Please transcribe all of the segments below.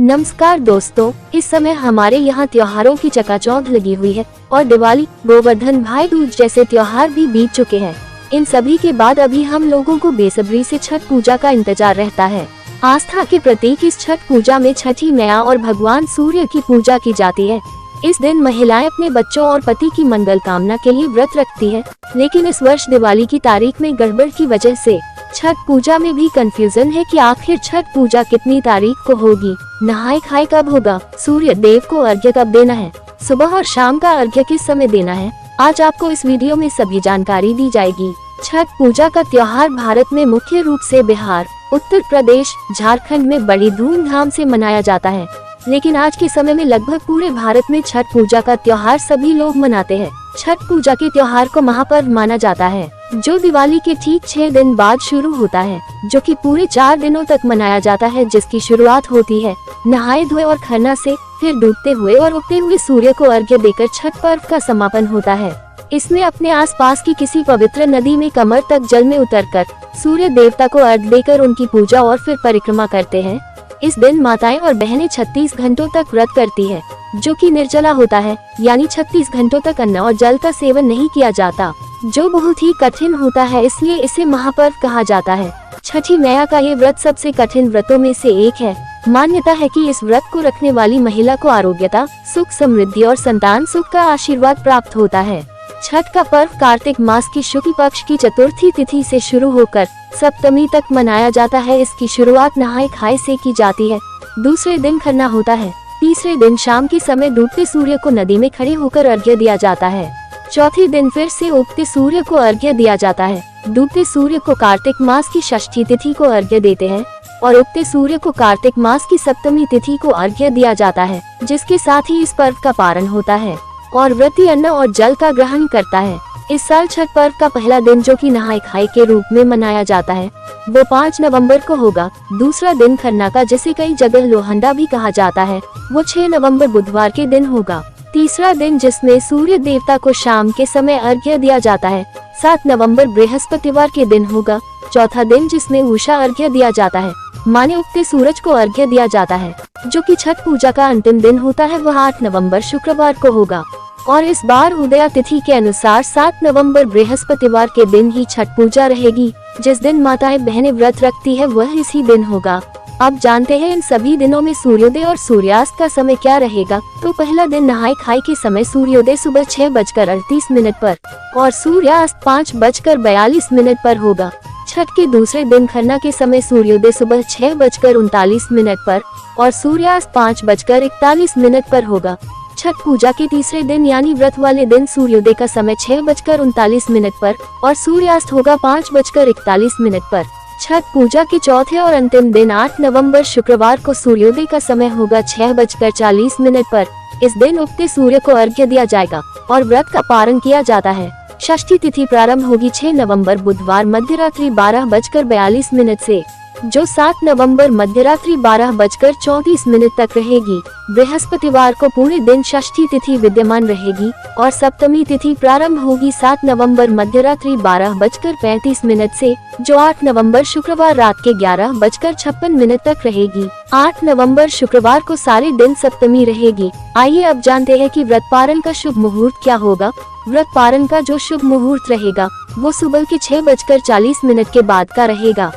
नमस्कार दोस्तों, इस समय हमारे यहाँ त्योहारों की चकाचौंध लगी हुई है और दिवाली, गोवर्धन, भाई दूज जैसे त्योहार भी बीत चुके हैं। इन सभी के बाद अभी हम लोगों को बेसब्री से छठ पूजा का इंतजार रहता है। आस्था के प्रतीक इस छठ पूजा में छठी मैया और भगवान सूर्य की पूजा की जाती है। इस दिन महिलाएं अपने बच्चों और पति की मंगल कामना के लिए व्रत रखती है, लेकिन इस वर्ष दिवाली की तारीख में गड़बड़ की वजह से छठ पूजा में भी कंफ्यूजन है कि आखिर छठ पूजा कितनी तारीख को होगी, नहाय खाए कब होगा, सूर्य देव को अर्घ्य कब देना है, सुबह और शाम का अर्घ्य किस समय देना है। आज आपको इस वीडियो में सभी जानकारी दी जाएगी। छठ पूजा का त्योहार भारत में मुख्य रूप से बिहार, उत्तर प्रदेश, झारखंड में बड़ी धूमधाम से मनाया जाता है, लेकिन आज के समय में लगभग पूरे भारत में छठ पूजा का त्योहार सभी लोग मनाते हैं। छठ पूजा के त्योहार को महापर्व माना जाता है, जो दिवाली के ठीक 6 दिन बाद शुरू होता है, जो कि पूरे 4 दिनों तक मनाया जाता है, जिसकी शुरुआत होती है नहाए धोए और खरना से, फिर डूबते हुए और उगते हुए सूर्य को अर्घ्य देकर छठ पर्व का समापन होता है। इसमें अपने आसपास की किसी पवित्र नदी में कमर तक जल में उतरकर सूर्य देवता को अर्घ्य देकर उनकी पूजा और फिर परिक्रमा करते हैं। इस दिन माताएं और बहनें 36 घंटों तक व्रत करती है, जो कि निर्जला होता है, यानी 36 घंटों तक अन्न और जल का सेवन नहीं किया जाता, जो बहुत ही कठिन होता है, इसलिए इसे महापर्व कहा जाता है। छठी मैया का ये व्रत सबसे कठिन व्रतों में से एक है। मान्यता है कि इस व्रत को रखने वाली महिला को आरोग्यता, सुख, समृद्धि और संतान सुख का आशीर्वाद प्राप्त होता है। छठ का पर्व कार्तिक मास की शुक्ल पक्ष की चतुर्थी तिथि से शुरू होकर सप्तमी तक मनाया जाता है। इसकी शुरुआत नहाए खाए से की जाती है। दूसरे दिन खरना होता है। तीसरे दिन शाम के समय डूबते सूर्य को नदी में खड़े होकर अर्घ्य दिया जाता है। चौथे दिन फिर से उगते सूर्य को अर्घ्य दिया जाता है। डूबते सूर्य को कार्तिक मास की षष्ठी तिथि को अर्घ्य देते हैं और उगते सूर्य को कार्तिक मास की सप्तमी तिथि को अर्घ्य दिया जाता है, जिसके साथ ही इस पर्व का पारण होता है और व्रती अन्न और जल का ग्रहण करता है। इस साल छठ पर्व का पहला दिन, जो कि नहाय खाए के रूप में मनाया जाता है, वो 5 नवंबर को होगा। दूसरा दिन खरना का, जिसे कई जगह लोहंडा भी कहा जाता है, वो 6 नवंबर बुधवार के दिन होगा। तीसरा दिन, जिसमें सूर्य देवता को शाम के समय अर्घ्य दिया जाता है, 7 नवंबर बृहस्पतिवार के दिन होगा। चौथा दिन, जिसमें उषा अर्घ्य दिया जाता है, माने उगते सूरज को अर्घ्य दिया जाता है, जो कि छठ पूजा का अंतिम दिन होता है, वह 8 नवंबर शुक्रवार को होगा। और इस बार उदया तिथि के अनुसार 7 नवंबर बृहस्पतिवार के दिन ही छठ पूजा रहेगी। जिस दिन माताएं बहनें व्रत रखती है वह इसी दिन होगा। अब जानते हैं इन सभी दिनों में सूर्योदय और सूर्यास्त का समय क्या रहेगा। तो पहला दिन नहाए खाए के समय सूर्योदय सुबह 6:38 पर और सूर्यास्त 5:42 पर होगा। छठ के दूसरे दिन खरना के समय सूर्योदय सुबह 6:39 पर और सूर्यास्त 5:41 पर होगा। छठ पूजा के तीसरे दिन यानी व्रत वाले दिन सूर्योदय का समय 6:39 पर और सूर्यास्त होगा 5:41 पर। छठ पूजा के चौथे और अंतिम दिन 8 नवंबर शुक्रवार को सूर्योदय का समय होगा 6:40 पर। इस दिन उगते सूर्य को अर्घ्य दिया जाएगा और व्रत का पारण किया जाता है। षष्ठी तिथि प्रारंभ होगी 6 नवंबर बुधवार मध्यरात्रि 12:42 से, जो 7 नवंबर मध्यरात्रि 12:34 तक रहेगी। बृहस्पतिवार को पूरे दिन षष्ठी तिथि विद्यमान रहेगी और सप्तमी तिथि प्रारंभ होगी 7 नवंबर मध्यरात्रि 12:35 से, जो 8 नवंबर शुक्रवार रात के 11:56 तक रहेगी। 8 नवंबर शुक्रवार को सारे दिन सप्तमी रहेगी। आइए अब जानते हैं कि व्रत पारण का शुभ मुहूर्त क्या होगा। व्रत पारण का जो शुभ मुहूर्त रहेगा वो सुबह के 6:40 के बाद का रहेगा।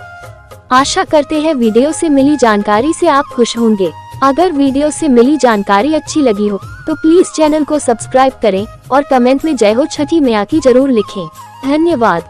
आशा करते हैं वीडियो से मिली जानकारी से आप खुश होंगे। अगर वीडियो से मिली जानकारी अच्छी लगी हो तो प्लीज चैनल को सब्सक्राइब करें और कमेंट में जय हो छठी मैया की जरूर लिखें। धन्यवाद।